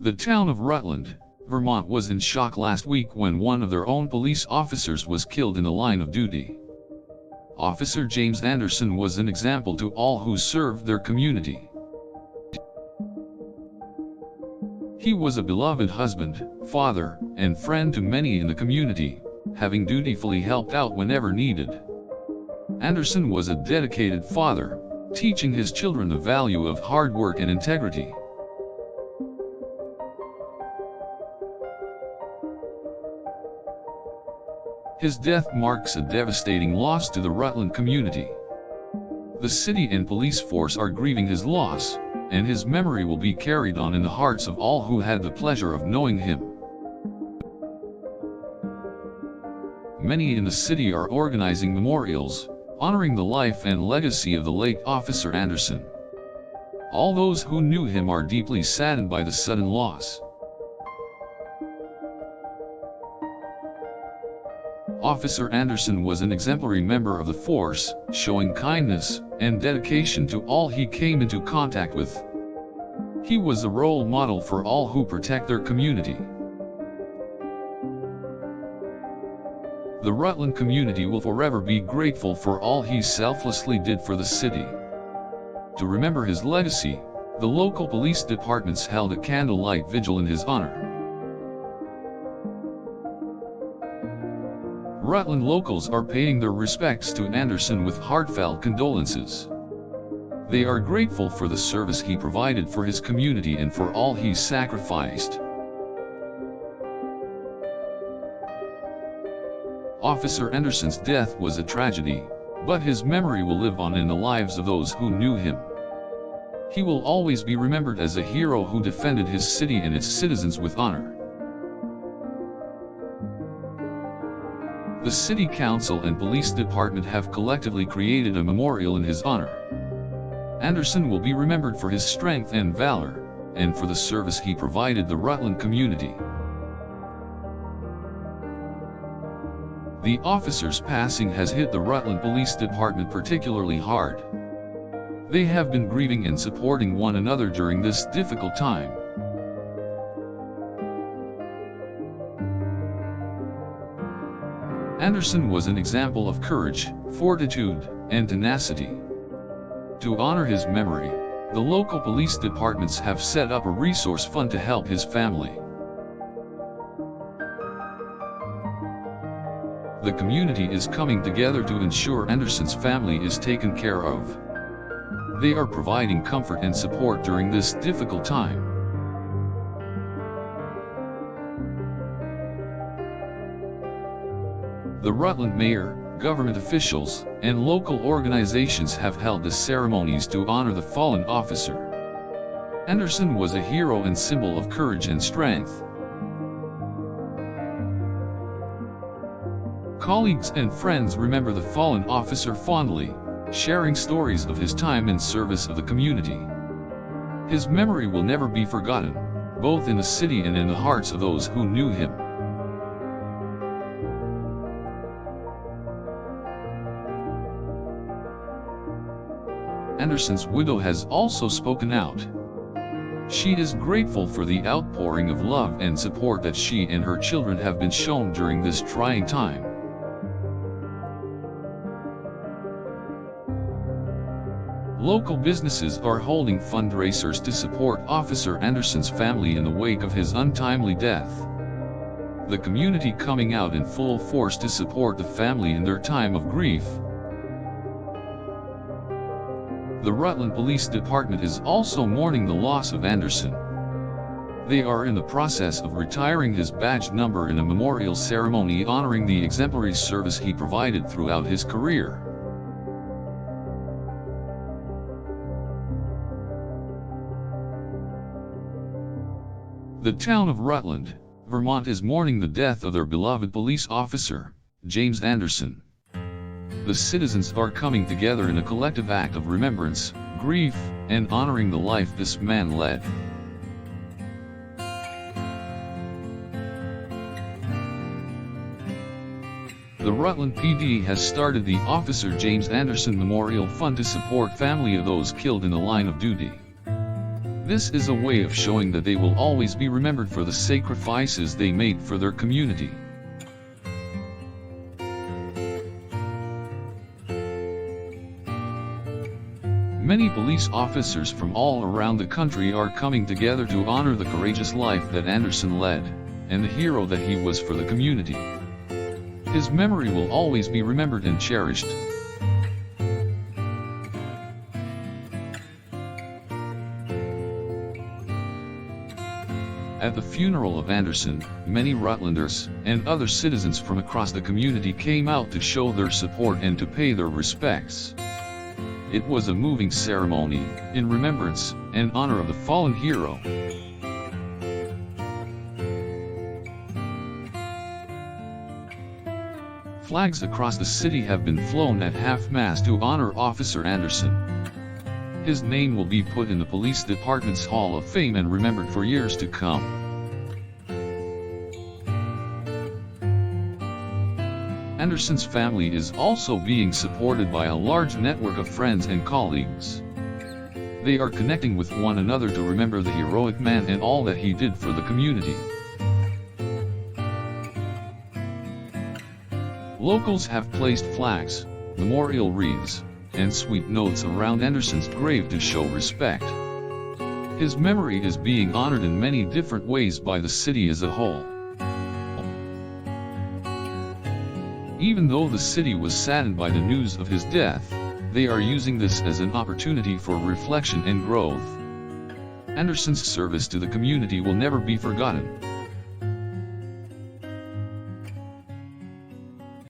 The town of Rutland, Vermont was in shock last week when one of their own police officers was killed in the line of duty. Officer James Anderson was an example to all who served their community. He was a beloved husband, father, and friend to many in the community, having dutifully helped out whenever needed. Anderson was a dedicated father, teaching his children the value of hard work and integrity. His death marks a devastating loss to the Rutland community. The city and police force are grieving his loss, and his memory will be carried on in the hearts of all who had the pleasure of knowing him. Many in the city are organizing memorials, honoring the life and legacy of the late Officer Anderson. All those who knew him are deeply saddened by the sudden loss. Officer Anderson was an exemplary member of the force, showing kindness and dedication to all he came into contact with. He was a role model for all who protect their community. The Rutland community will forever be grateful for all he selflessly did for the city. To remember his legacy, the local police departments held a candlelight vigil in his honor. Rutland locals are paying their respects to Anderson with heartfelt condolences. They are grateful for the service he provided for his community and for all he sacrificed. Officer Anderson's death was a tragedy, but his memory will live on in the lives of those who knew him. He will always be remembered as a hero who defended his city and its citizens with honor. The City Council and Police Department have collectively created a memorial in his honor. Anderson will be remembered for his strength and valor, and for the service he provided the Rutland community. The officer's passing has hit the Rutland Police Department particularly hard. They have been grieving and supporting one another during this difficult time. Anderson was an example of courage, fortitude, and tenacity. To honor his memory, the local police departments have set up a resource fund to help his family. The community is coming together to ensure Anderson's family is taken care of. They are providing comfort and support during this difficult time. The Rutland mayor, government officials, and local organizations have held the ceremonies to honor the fallen officer. Anderson was a hero and symbol of courage and strength. Colleagues and friends remember the fallen officer fondly, sharing stories of his time in service of the community. His memory will never be forgotten, both in the city and in the hearts of those who knew him. Anderson's widow has also spoken out. She is grateful for the outpouring of love and support that she and her children have been shown during this trying time. Local businesses are holding fundraisers to support Officer Anderson's family in the wake of his untimely death. The community coming out in full force to support the family in their time of grief. The Rutland Police Department is also mourning the loss of Anderson. They are in the process of retiring his badge number in a memorial ceremony honoring the exemplary service he provided throughout his career. The town of Rutland, Vermont is mourning the death of their beloved police officer, James Anderson. The citizens are coming together in a collective act of remembrance, grief, and honoring the life this man led. The Rutland PD has started the Officer James Anderson Memorial Fund to support family of those killed in the line of duty. This is a way of showing that they will always be remembered for the sacrifices they made for their community. Many police officers from all around the country are coming together to honor the courageous life that Anderson led, and the hero that he was for the community. His memory will always be remembered and cherished. At the funeral of Anderson, many Rutlanders and other citizens from across the community came out to show their support and to pay their respects. It was a moving ceremony, in remembrance and honor of the fallen hero. Flags across the city have been flown at half-mast to honor Officer Anderson. His name will be put in the police department's Hall of Fame and remembered for years to come. Anderson's family is also being supported by a large network of friends and colleagues. They are connecting with one another to remember the heroic man and all that he did for the community. Locals have placed flags, memorial wreaths, and sweet notes around Anderson's grave to show respect. His memory is being honored in many different ways by the city as a whole. Even though the city was saddened by the news of his death, they are using this as an opportunity for reflection and growth. Anderson's service to the community will never be forgotten.